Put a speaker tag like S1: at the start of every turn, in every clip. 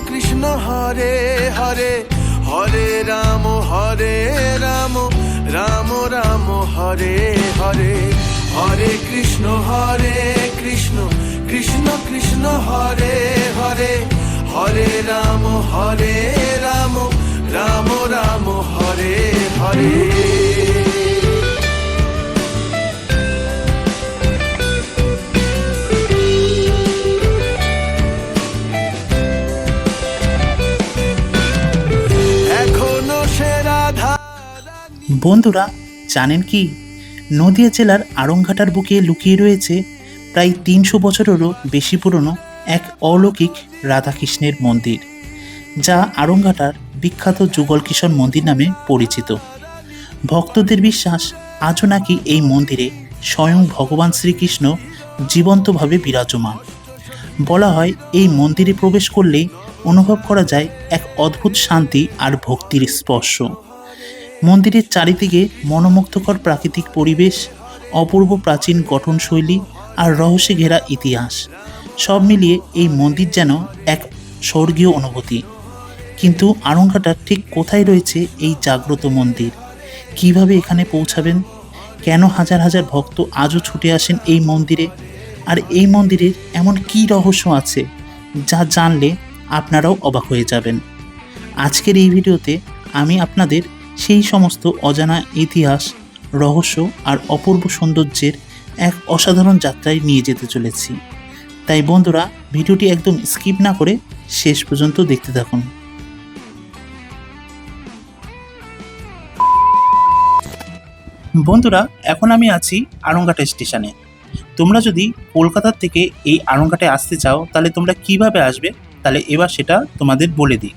S1: কৃষ্ণ হরে হরে, হরে রাম রাম রাম হরে হরে, হরে কৃষ্ণ কৃষ্ণ কৃষ্ণ হরে হরে, হরে রাম রাম রাম হরে হরে।
S2: বন্ধুরা, জানেন কি নদিয়া জেলার আড়ংঘাটার বুকে লুকিয়ে রয়েছে প্রায় ৩০০ বছরেরও বেশি পুরনো এক অলৌকিক রাধাকৃষ্ণের মন্দির, যা আড়ংঘাটার বিখ্যাত যুগল কিশোর মন্দির নামে পরিচিত। ভক্তদের বিশ্বাস আজও নাকি এই মন্দিরে স্বয়ং ভগবান শ্রীকৃষ্ণ জীবন্তভাবে বিরাজমান। বলা হয় এই মন্দিরে প্রবেশ করলেই অনুভব করা যায় এক অদ্ভুত শান্তি আর ভক্তির স্পর্শ। মন্দিরের চারিদিকে মনোমুগ্ধকর প্রাকৃতিক পরিবেশ, অপূর্ব প্রাচীন গঠনশৈলী আর রহস্যে ঘেরা ইতিহাস, সব মিলিয়ে এই মন্দির যেন এক স্বর্গীয় অনুভূতি। কিন্তু আড়ংঘাটার ঠিক কোথায় রয়েছে এই জাগ্রত মন্দির? কিভাবে এখানে পৌঁছাবেন? কেন হাজার হাজার ভক্ত আজও ছুটে আসেন এই মন্দিরে? আর এই মন্দিরের এমন কী রহস্য আছে যা জানলে আপনারাও অবাক হয়ে যাবেন। আজকের এই ভিডিওতে আমি আপনাদের সেই সমস্ত অজানা ইতিহাস, রহস্য আর অপূর্ব সৌন্দর্যের এক অসাধারণ যাত্রায় নিয়ে যেতে চলেছি। তাই বন্ধুরা, ভিডিওটি একদম স্কিপ না করে শেষ পর্যন্ত দেখতে থাকুন। বন্ধুরা, এখন আমি আছি আড়ংঘাটা স্টেশনে। তোমরা যদি কলকাতার থেকে এই আড়ংঘাটায় আসতে চাও তাহলে তোমরা কিভাবে আসবে, তাহলে এবার সেটা তোমাদের বলে দিই।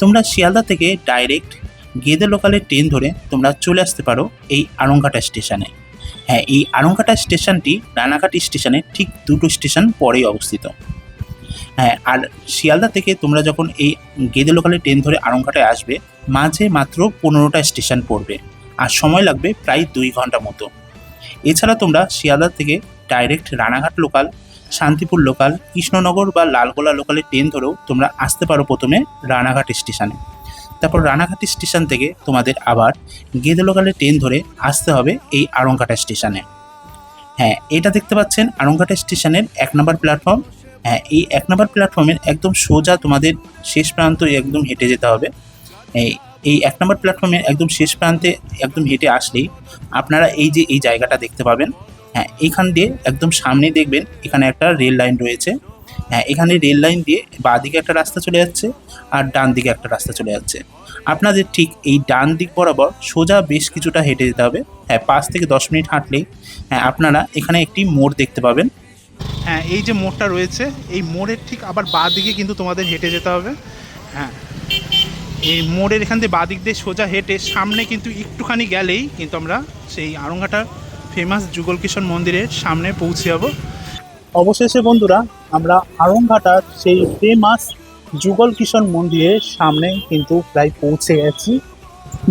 S2: তোমরা শিয়ালদা থেকে ডাইরেক্ট গেদে লোকালের ট্রেন ধরে তোমরা চলে আসতে পারো এই আড়ংঘাটা স্টেশনে। হ্যাঁ, এই আড়ংঘাটা স্টেশনটি রানাঘাট স্টেশনের ঠিক 2টো স্টেশন পরেই অবস্থিত। হ্যাঁ, আর শিয়ালদা থেকে তোমরা যখন এই গেদে লোকালের ট্রেন ধরে আড়ংঘাটায় আসবে, মাঝে মাত্র 15টা স্টেশন পড়বে আর সময় লাগবে প্রায় 2 ঘন্টা মতো। এছাড়া তোমরা শিয়ালদা থেকে direct Ranaghat local, Shantipur local, Krishnanagar বা লালগোলা লোকালের ট্রেন ধরেও তোমরা আসতে পারো প্রথমে রানাঘাট স্টেশনে। তারপর রানাঘাট স্টেশন থেকে তোমাদের আবার গেদে লোকালের ট্রেন ধরে আসতে হবে এই আড়ংঘাটা স্টেশনে। হ্যাঁ, এটা দেখতে পাচ্ছেন আড়ংঘাটা স্টেশনের 1 নম্বর প্ল্যাটফর্ম। হ্যাঁ, এই 1 নম্বর প্ল্যাটফর্মের একদম সোজা তোমাদের শেষ প্রান্ত একদম হেঁটে যেতে হবে। এই 1 নম্বর প্ল্যাটফর্মের একদম শেষ প্রান্তে একদম হেঁটে আসলেই আপনারা এই যে এই জায়গাটা দেখতে পাবেন। হ্যাঁ, এইখান দিয়ে একদম সামনে দেখবেন এখানে একটা রেল লাইন রয়েছে। হ্যাঁ, এখানে রেল লাইন দিয়ে বাঁ দিকে একটা রাস্তা চলে যাচ্ছে আর ডান দিকে একটা রাস্তা চলে যাচ্ছে। আপনাদের ঠিক এই ডান দিক বরাবর সোজা বেশ কিছুটা হেঁটে যেতে হবে। হ্যাঁ, 5 থেকে 10 মিনিট হাঁটলেই আপনারা এখানে একটি মোড় দেখতে পাবেন। হ্যাঁ, এই যে মোড়টা রয়েছে, এই মোড়ের ঠিক আবার বাঁ দিকে কিন্তু তোমাদের হেঁটে যেতে হবে। হ্যাঁ, এই মোড়ের এখান দিয়ে বাঁ দিক দিয়ে সোজা হেঁটে সামনে কিন্তু একটুখানি গেলেই কিন্তু আমরা সেই আড়ংঘাটার ফেমাস যুগল কিশোর মন্দিরের সামনে পৌঁছে যাব। অবশেষে বন্ধুরা, আমরা আড়ংঘাটার সেই ফেমাস যুগল কিশোর মন্দিরের সামনে কিন্তু প্রায় পৌঁছে গেছি।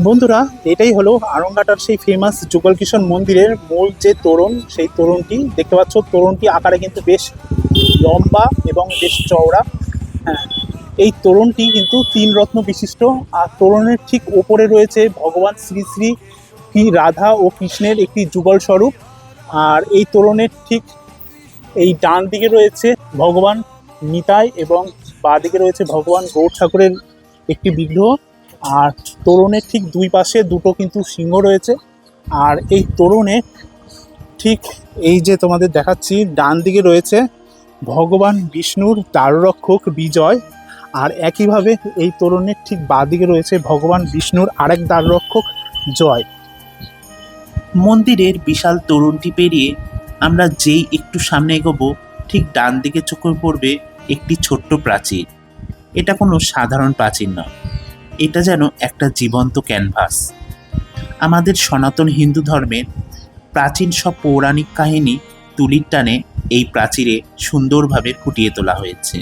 S2: বন্ধুরা, এটাই হলো আড়ংঘাটার সেই ফেমাস যুগল কিশোর মন্দিরের মূল যে তোরণ, সেই তোরণটি দেখতে পাচ্ছ। তোরণটি আকারে কিন্তু বেশ লম্বা এবং বেশ চওড়া। হ্যাঁ, এই তোরণটি কিন্তু 3 রত্ন বিশিষ্ট। আর তোরণের ঠিক ওপরে রয়েছে ভগবান শ্রী শ্রী রাধা ও কৃষ্ণের একটি যুগল স্বরূপ। আর এই তোরণের ঠিক এই ডান দিকে রয়েছে ভগবান নিতাই এবং বাঁ দিকে রয়েছে ভগবান গৌর ঠাকুরের একটি বিগ্রহ। আর তোরণের ঠিক 2 পাশে 2টো কিন্তু সিংহ রয়েছে। আর এই তোরণে ঠিক এই যে তোমাদের দেখাচ্ছি, ডান দিকে রয়েছে ভগবান বিষ্ণুর দ্বাররক্ষক বিজয়। আর একইভাবে এই তোরণের ঠিক বাঁ দিকে রয়েছে ভগবান বিষ্ণুর আরেক দ্বাররক্ষক জয়। মন্দিরের বিশাল তোরণটি পেরিয়ে আমরা যেই একটু সামনে এগোবো, ঠিক ডান দিকে চোখে পড়বে একটি ছোট্ট প্রাচীর। এটা কোনো সাধারণ প্রাচীর নয়, এটা যেন একটা জীবন্ত ক্যানভাস। আমাদের সনাতন হিন্দু ধর্মের প্রাচীন সব পৌরাণিক কাহিনী তুলির টানে এই প্রাচীরে সুন্দরভাবে ফুটিয়ে তোলা হয়েছে।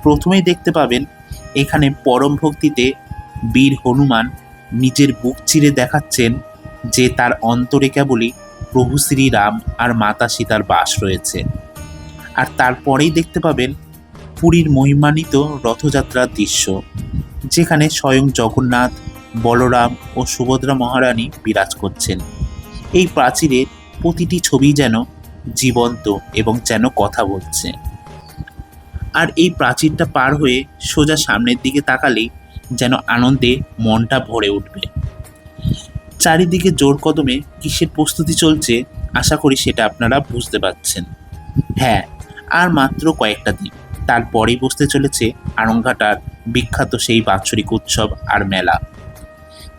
S2: প্রথমেই দেখতে পাবেন এখানে পরম ভক্তিতে বীর হনুমান নিজের বুক চিরে দেখাচ্ছেন যে তার অন্তরে কেবলই প্রভু শ্রীরাম আর মাতা সীতার বাস রয়েছে। আর তারপরেই দেখতে পাবেন পুরীর মহিমান্বিত রথযাত্রার দৃশ্য, যেখানে স্বয়ং জগন্নাথ, বলরাম ও সুভদ্রা মহারানী বিরাজ করছেন। এই প্রাচীরের প্রতিটি ছবি যেন জীবন্ত এবং যেন কথা বলছে। আর এই প্রাচীরটা পার হয়ে সোজা সামনের দিকে তাকালেই যেন আনন্দে মনটা ভরে উঠবে। চারিদিকে জোর কদমে কিসের প্রস্তুতি চলছে আশা করি সেটা আপনারা বুঝতে পারছেন। হ্যাঁ, আর মাত্র কয়েকটা দিন, তারপরেই বসতে চলেছে আড়ংঘাটার বিখ্যাত সেই বাৎসরিক উৎসব আর মেলা।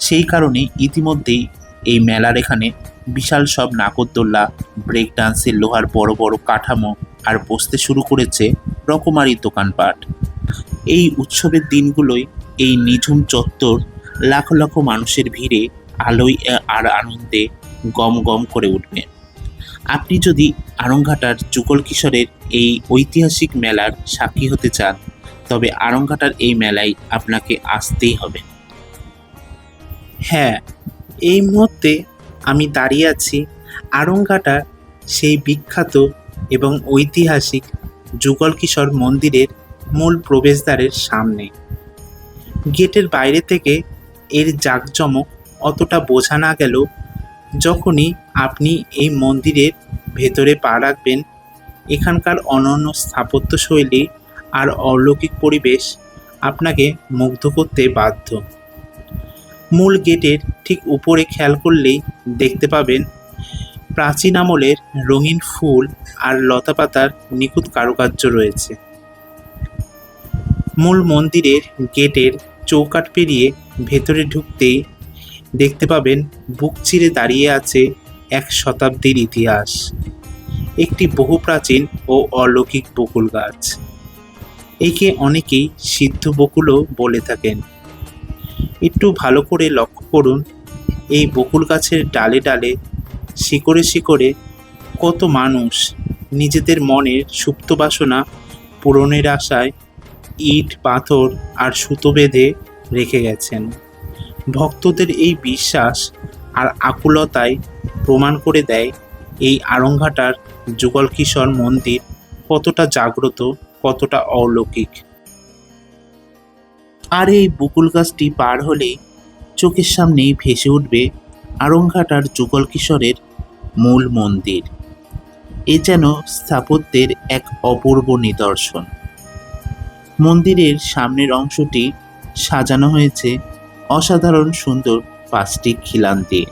S2: সেই কারণে ইতিমধ্যেই এই মেলার এখানে বিশাল সব নাগরদোল্লা, ব্রেক ডান্সের লোহার বড় বড় কাঠামো আর বসতে শুরু করেছে রকমারি দোকানপাট। এই উৎসবের দিনগুলোই এই নিঝুম চত্বর লাখ লাখ মানুষের ভিড়ে আলোয় আর আনন্দে গম গম করে উঠবে। আপনি যদি আড়ংঘাটার যুগল কিশোরের এই ঐতিহাসিক মেলার সাক্ষী হতে চান, তবে আড়ংঘাটার এই মেলায় আপনাকে আসতেই হবে। হ্যাঁ, এই মুহূর্তে আমি দাঁড়িয়ে আছি আড়ংঘাটার সেই বিখ্যাত এবং ঐতিহাসিক যুগল কিশোর মন্দিরের মূল প্রবেশদ্বারের সামনে। গেটের বাইরে থেকে এর জাঁকজমক অতটা বোঝা না গেলেও যখনই আপনি এই মন্দিরের ভেতরে পা রাখবেন, এখানকার অনন্য স্থাপত্যশৈলী আর অলৌকিক পরিবেশ আপনাকে মুগ্ধ করতে বাধ্য। মূল গেটের ঠিক উপরে খেয়াল করলেই দেখতে পাবেন প্রাচীন আমলের রঙিন ফুল আর লতাপাতার নিখুঁত কারুকার্য রয়েছে। মূল মন্দিরের গেটের চৌকাঠ পেরিয়ে ভেতরে ঢুকতেই দেখতে পাবেন বুক চিরে দাঁড়িয়ে আছে এক শতাব্দীর ইতিহাস, একটি বহু প্রাচীন ও অলৌকিক বকুল গাছ। একে অনেকেই সিদ্ধ বকুলও বলে থাকেন। একটু ভালো করে লক্ষ্য করুন, এই বকুল গাছের ডালে ডালে, শিকড়ে শিকড়ে কত মানুষ নিজেদের মনের সুপ্ত বাসনা পূরণের আশায় ইট, পাথর আর সুতো বেঁধে রেখে গেছেন। ভক্তদের এই বিশ্বাস আর আকুলতায় প্রমাণ করে দেয় এই আড়ংঘাটার যুগল কিশোর মন্দির কতটা জাগ্রত, কতটা অলৌকিক। আর এই বকুল গাছটি পার হলেই চোখের সামনেই ভেসে উঠবে আড়ংঘাটার যুগল কিশোরের মূল মন্দির। এ যেন স্থাপত্যের এক অপূর্ব নিদর্শন। মন্দিরের সামনের অংশটি সাজানো হয়েছে অসাধারণ সুন্দর 5টি খিলান দিয়ে,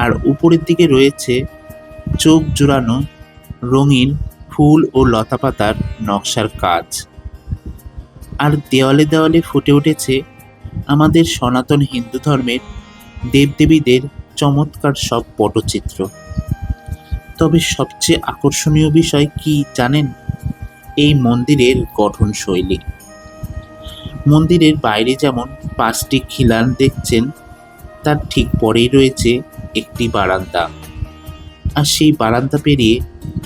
S2: আর উপরের দিকে রয়েছে চোখ জুড়ানো রঙিন ফুল ও লতাপাতার নকশার কাজ। আর দেওয়ালে দেওয়ালে ফুটে উঠেছে আমাদের সনাতন হিন্দু ধর্মের দেবদেবীদের চমৎকার সব পটচিত্র। তবে সবচেয়ে আকর্ষণীয় বিষয় কি জানেন? এই মন্দিরের গঠনশৈলী। মন্দিরের বাইরে যেমন 5টি খিলান দেখছেন, তার ঠিক পরেই রয়েছে একটি বারান্দা, আর সেই বারান্দা পেরিয়ে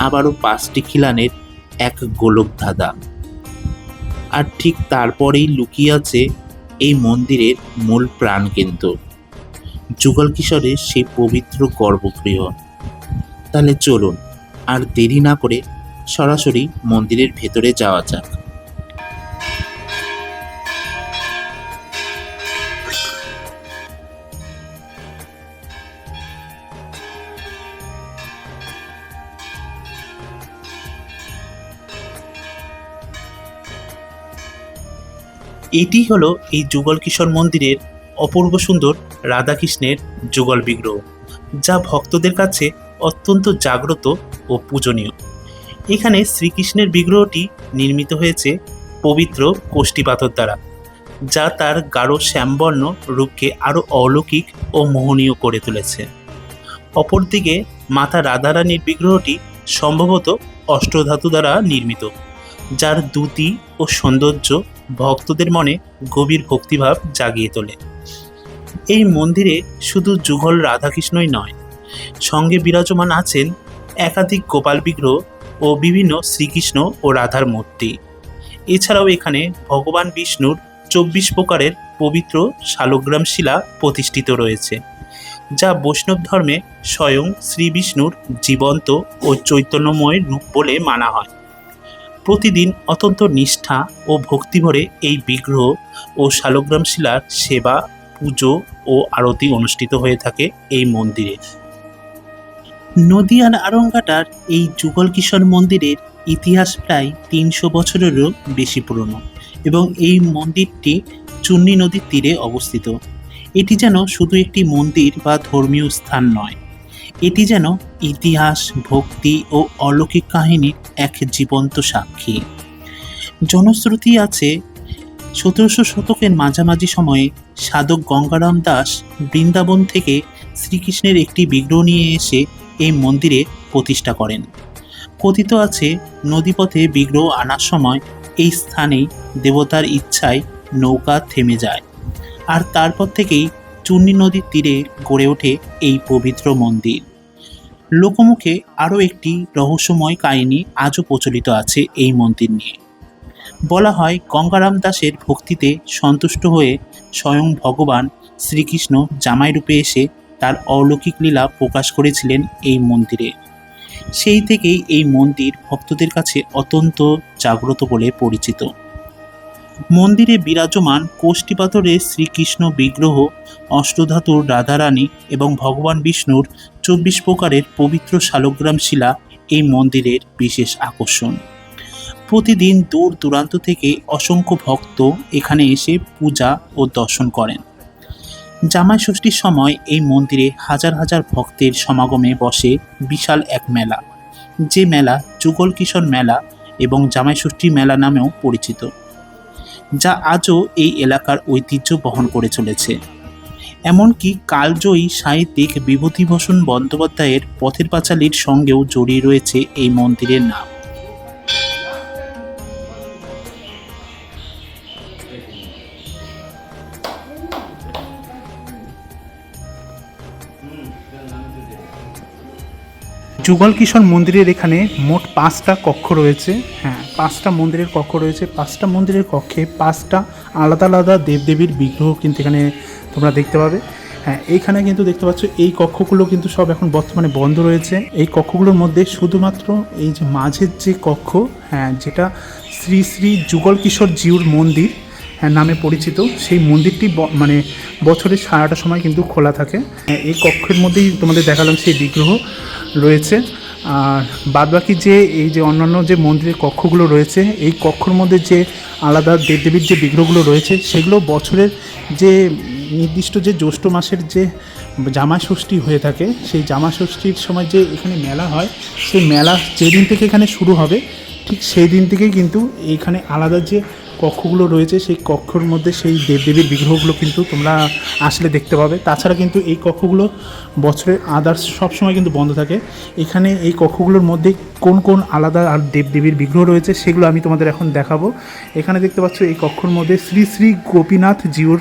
S2: আবারও 5টি খিলানের এক গোলক ধাঁধা। আর ঠিক তারপরেই লুকিয়ে আছে এই মন্দিরের মূল প্রাণকেন্দ্র, যুগল কিশোরের সেই পবিত্র গর্ভগৃহ। তাহলে চলুন আর দেরি না করে সরাসরি মন্দিরের ভেতরে যাওয়া যাক। এটি হলো এই যুগল কিশোর মন্দিরের অপূর্ব সুন্দর রাধাকৃষ্ণের যুগল বিগ্রহ, যা ভক্তদের কাছে অত্যন্ত জাগ্রত ও পূজনীয়। এখানে শ্রীকৃষ্ণের বিগ্রহটি নির্মিত হয়েছে পবিত্র কোষ্ঠী পাথর দ্বারা, যা তার গাঢ় শ্যামবর্ণ রূপকে আরও অলৌকিক ও মোহনীয় করে তুলেছে। অপরদিকে মাতা রাধারানীর বিগ্রহটি সম্ভবত অষ্টধাতু দ্বারা নির্মিত, যার দ্যুতি ও সৌন্দর্য ভক্তদের মনে গভীর ভক্তিভাব জাগিয়ে তোলে। এই মন্দিরে শুধু যুগল রাধাকৃষ্ণই নয়, সঙ্গে বিরাজমান আছেন একাধিক গোপাল বিগ্রহ ও বিভিন্ন শ্রীকৃষ্ণ ও রাধার মূর্তি। এছাড়াও এখানে ভগবান বিষ্ণুর 24 প্রকারের পবিত্র শালগ্রাম শিলা প্রতিষ্ঠিত রয়েছে, যা বৈষ্ণব ধর্মে স্বয়ং শ্রী বিষ্ণুর জীবন্ত ও চৈতন্যময় রূপ বলে মানা হয়। প্রতিদিন অত্যন্ত নিষ্ঠা ও ভক্তিভরে এই বিগ্রহ ও শালগ্রাম শিলার সেবা, পুজো ও আরতি অনুষ্ঠিত হয়ে থাকে এই মন্দিরে। নদিয়ার আরংঘাটার এই যুগল কিশোর মন্দিরের ইতিহাস প্রায় 300 বছরেরও বেশি পুরনো এবং এই মন্দিরটি চুন্নি নদীর তীরে অবস্থিত। এটি যেন শুধু একটি মন্দির বা ধর্মীয় স্থান নয়, এটি যেন ইতিহাস, ভক্তি ও অলৌকিক কাহিনীর এক জীবন্ত সাক্ষী। জনশ্রুতি আছে 1700 শতকের মাঝামাঝি সময়ে সাধক গঙ্গারাম দাস বৃন্দাবন থেকে শ্রীকৃষ্ণের একটি বিগ্রহ নিয়ে এসে এই মন্দিরে প্রতিষ্ঠা করেন। কথিত আছে নদীপথে বিগ্রহ আনার সময় এই স্থানেই দেবতার ইচ্ছায় নৌকা থেমে যায়, আর তারপর থেকেই চুন্নি নদীর তীরে গড়ে ওঠে এই পবিত্র মন্দির। লোকমুখে আরও একটি রহস্যময় কাহিনী আজও প্রচলিত আছে এই মন্দির নিয়ে। বলা হয় গঙ্গারাম দাসের ভক্তিতে সন্তুষ্ট হয়ে স্বয়ং ভগবান শ্রীকৃষ্ণ জামাই রূপে এসে তার অলৌকিক লীলা প্রকাশ করেছিলেন এই মন্দিরে। সেই থেকেই এই মন্দির ভক্তদের কাছে অত্যন্ত জাগ্রত বলে পরিচিত। মন্দিরে বিরাজমান কোষ্ঠী পাথরের শ্রীকৃষ্ণ বিগ্রহ, অষ্টধাতুর রাধারানী এবং ভগবান বিষ্ণুর 24 প্রকারের পবিত্র শালগ্রাম শিলা এই মন্দিরের বিশেষ আকর্ষণ। প্রতিদিন দূর দূরান্ত থেকে অসংখ্য ভক্ত এখানে এসে পূজা ও দর্শন করেন। জামাই ষষ্ঠীর সময় এই মন্দিরে হাজার হাজার ভক্তের সমাগমে বসে বিশাল এক মেলা, যে মেলা যুগল কিশোর মেলা এবং জামাই ষষ্ঠী মেলা নামেও পরিচিত, যা আজও এই এলাকার ঐতিহ্য বহন করে চলেছে। এমনকি কালজয়ী সাহিত্যিক বিভূতিভূষণ বন্দ্যোপাধ্যায়ের পথের পাঁচালীর সঙ্গেও জড়িয়ে রয়েছে এই মন্দিরের নাম।
S3: যুগল কিশোর মন্দিরের এখানে মোট 5টা কক্ষ রয়েছে। হ্যাঁ, 5টা মন্দিরের কক্ষ রয়েছে। 5টা মন্দিরের কক্ষে 5টা আলাদা আলাদা দেবদেবীর বিগ্রহ কিন্তু এখানে তোমরা দেখতে পাবে। হ্যাঁ, এইখানে কিন্তু দেখতে পাচ্ছ এই কক্ষগুলো কিন্তু সব এখন বর্তমানে বন্ধ রয়েছে। এই কক্ষগুলোর মধ্যে শুধুমাত্র এই যে মাঝের যে কক্ষ, হ্যাঁ, যেটা শ্রী শ্রী যুগল কিশোর জিউর মন্দির নামে পরিচিত, সেই মন্দিরটি মানে বছরের সারাটা সময় কিন্তু খোলা থাকে। এই কক্ষের মধ্যেই তোমাদের দেখালাম সেই বিগ্রহ রয়েছে। আর বাদবাকি যে এই যে অন্যান্য যে মন্দিরের কক্ষগুলো রয়েছে, এই কক্ষর মধ্যে যে আলাদা দেবদেবীর যে বিগ্রহগুলো রয়েছে, সেগুলো বছরের যে নির্দিষ্ট যে জ্যৈষ্ঠ মাসের যে জামাই ষষ্ঠী হয়ে থাকে, সেই জামাই ষষ্ঠীর সময় যে এখানে মেলা হয়, সেই মেলা যেদিন থেকে এখানে শুরু হবে ঠিক সেই দিন থেকেই কিন্তু এইখানে আলাদা যে কক্ষগুলো রয়েছে, সেই কক্ষর মধ্যে সেই দেবদেবীর বিগ্রহগুলো কিন্তু তোমরা আসলে দেখতে পাবে। তাছাড়া কিন্তু এই কক্ষগুলো বছরের আদার্স সবসময় কিন্তু বন্ধ থাকে। এখানে এই কক্ষগুলোর মধ্যে কোন কোন আলাদা আর দেবদেবীর বিগ্রহ রয়েছে সেগুলো আমি তোমাদের এখন দেখাবো। এখানে দেখতে পাচ্ছ এই কক্ষর মধ্যে শ্রী শ্রী গোপীনাথ জিউর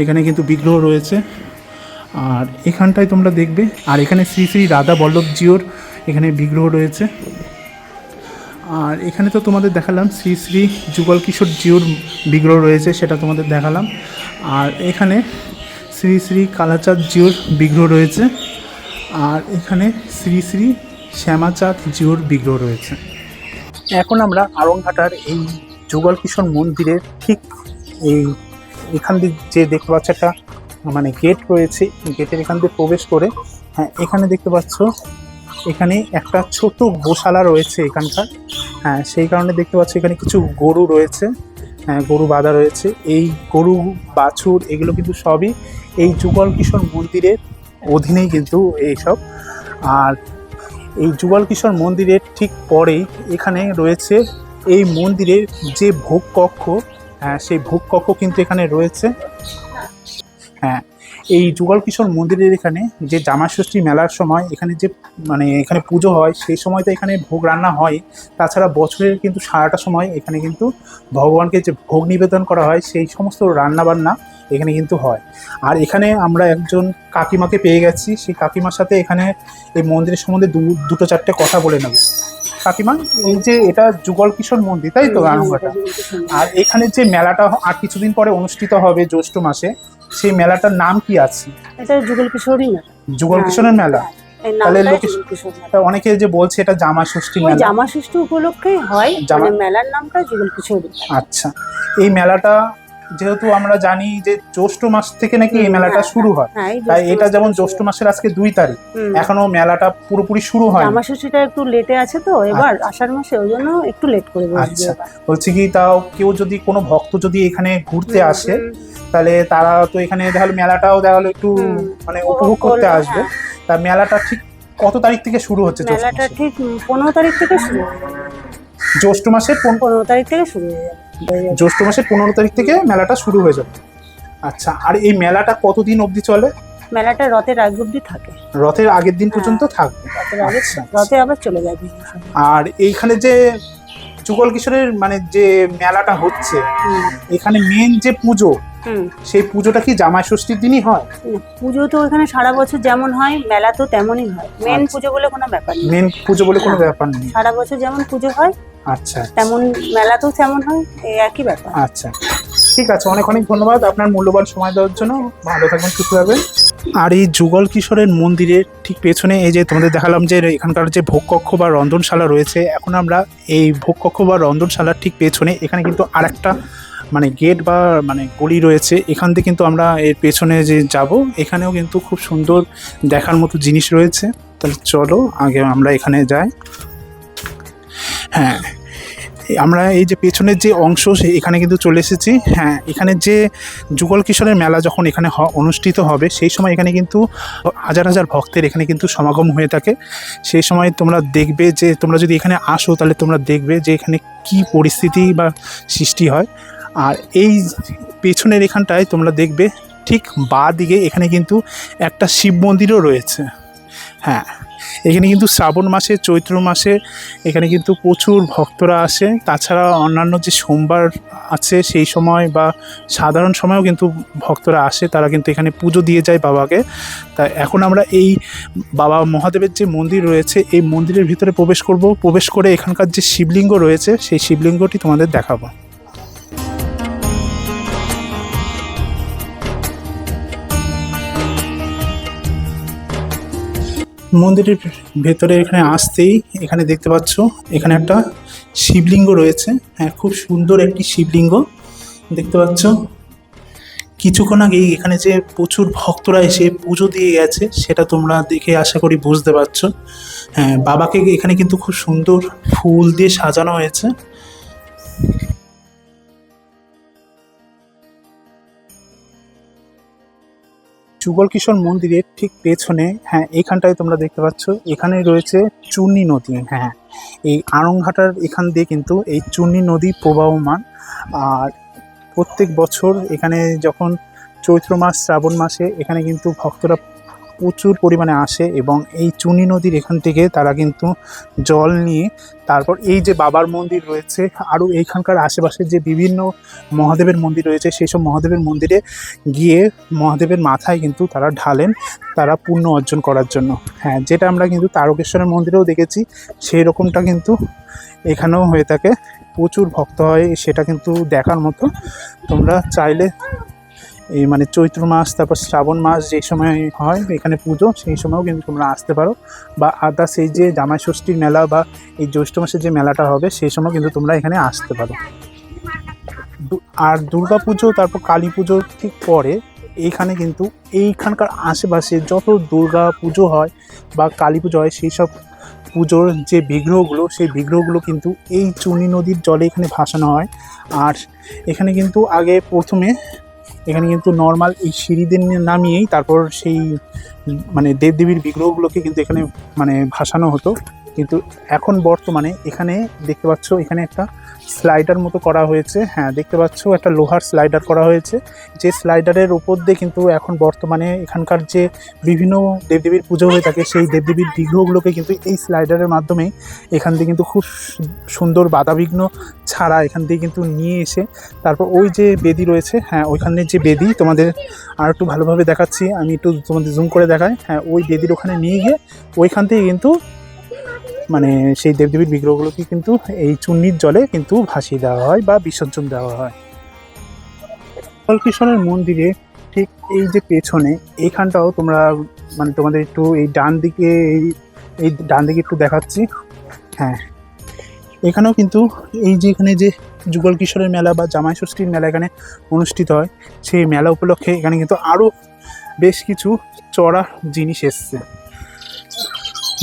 S3: এখানে কিন্তু বিগ্রহ রয়েছে। আর এখানটায় তোমরা দেখবে, আর এখানে শ্রী শ্রী রাধা বল্লভ জিউর এখানে বিগ্রহ রয়েছে। আর এখানে তো তোমাদের দেখালাম শ্রী শ্রী যুগল কিশোর জিউর বিগ্রহ রয়েছে, সেটা তোমাদের দেখালাম। আর এখানে শ্রী শ্রী কালাচাঁদ জিউর বিগ্রহ রয়েছে। আর এখানে শ্রী শ্রী শ্যামাচাঁদ জিউর বিগ্রহ রয়েছে। এখন আমরা আরংঘাটার এই যুগল কিশোর মন্দিরের ঠিক এখান দিয়ে যে দেখতে পাচ্ছ একটা মানে গেট রয়েছে, গেটের এখান দিয়ে প্রবেশ করে, হ্যাঁ, এখানে দেখতে পাচ্ছ এখানে একটা ছোট গোশালা রয়েছে এখানকার। হ্যাঁ, সেই কারণে দেখতে পাচ্ছ এখানে কিছু গরু রয়েছে, হ্যাঁ, গরু বাঁধা রয়েছে। এই গরু বাছুর এগুলো কিন্তু সবই এই যুগল কিশোর মন্দিরের অধীনেই কিন্তু এইসব। আর এই যুগল কিশোর মন্দিরের ঠিক পরেই এখানে রয়েছে এই মন্দিরের যে ভোগ কক্ষ, হ্যাঁ, সেই ভোগ কক্ষ কিন্তু এখানে রয়েছে। হ্যাঁ, এই যুগল কিশোর মন্দিরের এখানে যে জামাষষ্ঠী মেলার সময় এখানে যে মানে এখানে পুজো হয়, সেই সময় তো এখানে ভোগ রান্না হয়। তাছাড়া বছরের কিন্তু সারাটা সময় এখানে কিন্তু ভগবানকে যে ভোগ নিবেদন করা হয়, সেই সমস্ত রান্নাবান্না এখানে কিন্তু হয়। আর এখানে আমরা একজন কাকিমাকে পেয়ে গেছি, সেই কাকিমার সাথে এখানে এই মন্দিরের সম্বন্ধে দুটো চারটে কথা বলে নেব। কাকিমা, এই যে এটা যুগল কিশোর মন্দির, তাই তো আরংঘাটা? আর এখানে যে মেলাটা আর কিছুদিন পরে অনুষ্ঠিত হবে জ্যৈষ্ঠ মাসে, সেই মেলাটার নাম কি আছে?
S4: এটা যুগল কিশোরই মেলা।
S3: যুগল কিশোরের মেলা।
S4: এই
S3: তাহলে
S4: নামটাই
S3: লোকে
S4: যুগল কিশোর মেলা।
S3: তা অনেকে যে বলছে এটা জামা ষষ্ঠী
S4: ওই
S3: মেলা।
S4: জামা ষষ্ঠী উপলক্ষেই হয়,
S3: জামা-
S4: মানে মেলার নামটা যুগল কিশোর মেলা।
S3: আচ্ছা, এই মেলাটা যেহেতু আমরা জানি যে জ্যৈষ্ঠ মাস থেকে নাকি এই মেলাটা শুরু হয়,
S4: হ্যাঁ, এই
S3: তাই
S4: জ্যৈষ্ঠ
S3: এটা
S4: মাস
S3: যেমন
S4: থেকে
S3: জ্যৈষ্ঠ
S4: শুরু হয়।
S3: মাসের আজকে 2 তারিখ,
S4: হুম।
S3: এখনো মেলাটা পুরোপুরি শুরু হয়।
S4: জামা ষষ্ঠীটা একটু লেটে আছে তো এবার আষাঢ় মাসে, ওই জন্য একটু লেট করে বসবে
S3: আচ্ছা,
S4: এবার।
S3: বলছি কি তাও কেউ যদি কোনো ভক্ত যদি এখানে ঘুরতে
S4: হুম,
S3: আসে,
S4: হুম,
S3: তাহলে তারা তো এখানে তাহলে মেলাটাও তাহলে একটু
S4: হুম,
S3: মানে
S4: উপভোগ
S3: উপভোগ করতে
S4: করবে,
S3: আসবে।
S4: হ্যাঁ।
S3: তা মেলাটা ঠিক কত তারিখ থেকে শুরু হচ্ছে? জ্যৈষ্ঠ
S4: মেলাটা
S3: মাসে?
S4: ঠিক 15 তারিখ থেকে শুরু হয়ে যাবে।
S3: জ্যৈষ্ঠ মাসের
S4: 15 তারিখ থেকে শুরু হয়ে যাবে।
S3: জ্যৈষ্ঠ মাসের 15 তারিখ থেকে মেলাটা শুরু হয়ে যাবে। আচ্ছা, আর এই মেলাটা কতদিন অবধি চলে?
S4: মেলাটা রথের আগ অব্দি থাকে,
S3: রথের আগের দিন পর্যন্ত থাকবে।
S4: রথের আগে
S3: আচ্ছা,
S4: রথে আবার চলে যাবে।
S3: আর এইখানে যে যুগল কিশোরের মানে যে মেলাটা হচ্ছে,
S4: হুম,
S3: এখানে মেন যে পুজো,
S4: হুম।
S3: সেই পুজোটা কি জামাই ষষ্ঠীর দিনই হয়?
S4: পুজো তো এখানে সারা বছর যেমন হয়, মেলা তো তেমনই হয়। মেন
S3: আচ্ছা।
S4: পুজো বলে কোনো ব্যাপার নেই,
S3: মেন পুজো বলে কোনো ব্যাপার নেই।
S4: সারা বছর যেমন পুজো হয়
S3: আচ্ছা,
S4: তেমন মেলা তো তেমন হয়, এই একই ব্যাপার।
S3: আচ্ছা, ঠিক আছে, অনেক অনেক ধন্যবাদ আপনার মূল্যবান সময় দেওয়ার জন্য। ভালো থাকবেন, সুস্থ থাকবেন। আর এই যুগল কিশোরের মন্দিরের ঠিক পেছনে এই যে তোমাদের দেখালাম যে এখানকার যে ভোগকক্ষ বা রন্ধনশালা রয়েছে, এখন আমরা এই ভোগকক্ষ বা রন্ধনশালার ঠিক পেছনে এখানে কিন্তু আরেকটা মানে গেট বা মানে গলি রয়েছে, এখান থেকে কিন্তু আমরা এর পেছনে যে যাব, এখানেও কিন্তু খুব সুন্দর দেখার মতো জিনিস রয়েছে। তাহলে চলো আগে আমরা এখানে যাই। হ্যাঁ, আমরা এই যে পেছনের যে অংশ এখানে কিন্তু চলে এসেছি। হ্যাঁ, এখানে যে যুগল কিশোরের মেলা যখন এখানে অনুষ্ঠিত হবে, সেই সময় এখানে কিন্তু হাজার হাজার ভক্তের এখানে কিন্তু সমাগম হয়ে থাকে। সেই সময় তোমরা দেখবে যে তোমরা যদি এখানে আসো, তাহলে তোমরা দেখবে যে এখানে কি পরিস্থিতি বা সৃষ্টি হয়। আর এই পেছনের এখানটায় তোমরা দেখবে ঠিক বাঁ দিকে এখানে কিন্তু একটা শিব মন্দিরও রয়েছে। হ্যাঁ, এখানে কিন্তু শ্রাবণ মাসে, চৈত্র মাসে এখানে কিন্তু প্রচুর ভক্তরা আসে। তাছাড়া অন্যান্য যে সোমবার আছে সেই সময় বা সাধারণ সময়েও কিন্তু ভক্তরা আসে, তারা কিন্তু এখানে পুজো দিয়ে যায় বাবাকে। তা এখন আমরা এই বাবা মহাদেবের যে মন্দির রয়েছে, এই মন্দিরের ভিতরে প্রবেশ করব। প্রবেশ করে এখানকার যে শিবলিঙ্গ রয়েছে, সেই শিবলিঙ্গটি তোমাদের দেখাবো। মন্দিরের ভেতরে এখানে আসতেই এখানে দেখতে পাচ্ছ এখানে একটা শিবলিঙ্গ রয়েছে। হ্যাঁ, খুব সুন্দর একটি শিবলিঙ্গ দেখতে পাচ্ছ। কিছুক্ষণ আগেই এখানে যে প্রচুর ভক্তরা এসে পুজো দিয়ে গেছে, সেটা তোমরা দেখে আশা করি বুঝতে পারছো। হ্যাঁ, বাবাকে এখানে কিন্তু খুব সুন্দর ফুল দিয়ে সাজানো হয়েছে। যুগল কিশোর মন্দিরের ঠিক পেছনে, হ্যাঁ, এইখানটায় তোমরা দেখতে পাচ্ছ এখানে রয়েছে চূর্ণী নদী। হ্যাঁ, এই আড়ংঘাটার এখান দিয়ে কিন্তু এই চূর্ণী নদী প্রবাহমান। আর প্রত্যেক বছর এখানে যখন চৈত্র মাস, শ্রাবণ মাসে এখানে কিন্তু ভক্তরা প্রচুর পরিমাণে আসে এবং এই চূর্ণী নদীর এখান থেকে তারা কিন্তু জল নিয়ে তারপর এই যে বাবার মন্দির রয়েছে, আরও এইখানকার আশেপাশে যে বিভিন্ন মহাদেবের মন্দির রয়েছে, সেই সব মহাদেবের মন্দিরে গিয়ে মহাদেবের মাথায় কিন্তু তারা ঢালেন, তারা পুণ্য অর্জন করার জন্য। হ্যাঁ, যেটা আমরা কিন্তু তারকেশ্বরের মন্দিরেও দেখেছি, সেই রকমটা কিন্তু এখানেও হয়ে থাকে। প্রচুর ভক্ত হয়, সেটা কিন্তু দেখার মতো। তোমরা চাইলে এই মানে চৈত্র মাস, তারপর শ্রাবণ মাস যে সময় হয় এখানে পুজো, সেই সময়ও কিন্তু তোমরা আসতে পারো। বা আদার্স এই যে জামাই ষষ্ঠীর মেলা বা এই জ্যৈষ্ঠ মাসে যে মেলাটা হবে, সেই সময় কিন্তু তোমরা এখানে আসতে পারো। আর দুর্গা পুজো, তারপর কালী পুজোর ঠিক পরে এইখানে কিন্তু এইখানকার আশেপাশে যত দুর্গা পুজো হয় বা কালী পুজো হয়, সেই সব পুজোর যে বিগ্রহগুলো, সেই বিগ্রহগুলো কিন্তু এই চূর্ণী নদীর জলে এখানে ভাসানো হয়। আর এখানে কিন্তু আগে প্রথমে এখানে কিন্তু নর্মাল এই সিঁড়িদের নামিয়েই তারপর সেই মানে দেবদেবীর বিগ্রহগুলোকে কিন্তু এখানে মানে ভাসানো হতো। কিন্তু এখন বর্তমানে এখানে দেখতে পাচ্ছ এখানে একটা স্লাইডার মতো করা হয়েছে। হ্যাঁ, দেখতে পাচ্ছ একটা লোহার স্লাইডার করা হয়েছে, যে স্লাইডারের উপর দিয়ে কিন্তু এখন বর্তমানে এখানকার যে বিভিন্ন দেবদেবীর পুজো হয়ে থাকে, সেই দেবদেবীর বিগ্রহগুলোকে কিন্তু এই স্লাইডারের মাধ্যমেই এখান দিয়ে কিন্তু খুব সুন্দর বাধাবিঘ্ন ছাড়া এখান দিয়ে কিন্তু নিয়ে এসে তারপর ওই যে বেদি রয়েছে, হ্যাঁ, ওইখানে যে বেদি তোমাদের আর একটু ভালোভাবে দেখাচ্ছি, আমি একটু তোমাদের জুম করে দেখাই। হ্যাঁ, ওই বেদির ওখানে নিয়ে গিয়ে ওইখান থেকে কিন্তু মানে সেই দেবদেবীর বিগ্রহগুলোকে কিন্তু এই চূর্ণির জলে কিন্তু ভাসিয়ে দেওয়া হয় বা বিসর্জন দেওয়া হয়। যুগল কিশোরের মন্দিরে ঠিক এই যে পেছনে এইখানটাও তোমরা মানে তোমাদের একটু এই ডান দিকে এই ডান দিকে একটু দেখাচ্ছি। হ্যাঁ, এখানেও কিন্তু এই যে এখানে যে যুগল কিশোরের মেলা বা জামাই ষষ্ঠীর মেলা এখানে অনুষ্ঠিত হয়, সেই মেলা উপলক্ষে এখানে কিন্তু আরও বেশ কিছু চড়া জিনিস এসছে।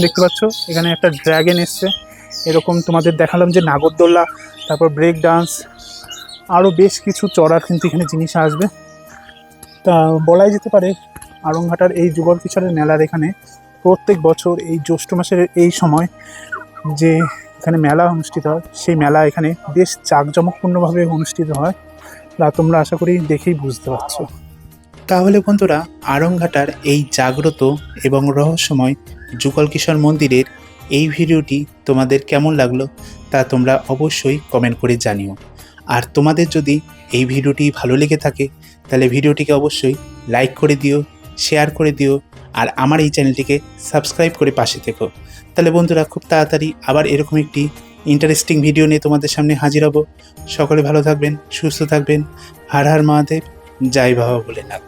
S3: দেখতে পাচ্ছ এখানে একটা ড্র্যাগন এসছে, এরকম তোমাদের দেখালাম যে নাগরদোল্লা, তারপর ব্রেক ডান্স, আরও বেশ কিছু চড়ার কিন্তু এখানে জিনিস আসবে। তা বলাই যেতে পারে আড়ংঘাটার এই যুগল কিশোরের মেলার এখানে প্রত্যেক বছর এই জ্যৈষ্ঠ মাসের এই সময় যে এখানে মেলা অনুষ্ঠিত হয়, সেই মেলা এখানে বেশ জাঁকজমকপূর্ণভাবে অনুষ্ঠিত হয়। তা তোমরা আশা করি দেখেই বুঝতে পারছো।
S2: তাহলে বন্ধুরা, আড়ংঘাটার এই জাগ্রত এবং রহস্যময় যুগল কিশোর মন্দিরের এই ভিডিওটি তোমাদের কেমন লাগলো তা তোমরা অবশ্যই কমেন্ট করে জানিও। আর তোমাদের যদি এই ভিডিওটি ভালো লেগে থাকে তাহলে ভিডিওটিকে অবশ্যই লাইক করে দিও, শেয়ার করে দিও, আর আমার এই চ্যানেলটিকে সাবস্ক্রাইব করে পাশে থেকো। তাহলে বন্ধুরা, খুব তাড়াতাড়ি আবার এরকম একটি ইন্টারেস্টিং ভিডিও নিয়ে তোমাদের সামনে হাজির হব। সকলে ভালো থাকবেন, সুস্থ থাকবেন। হর হর মহাদেব, জয় বাবা ভোলেনাথ।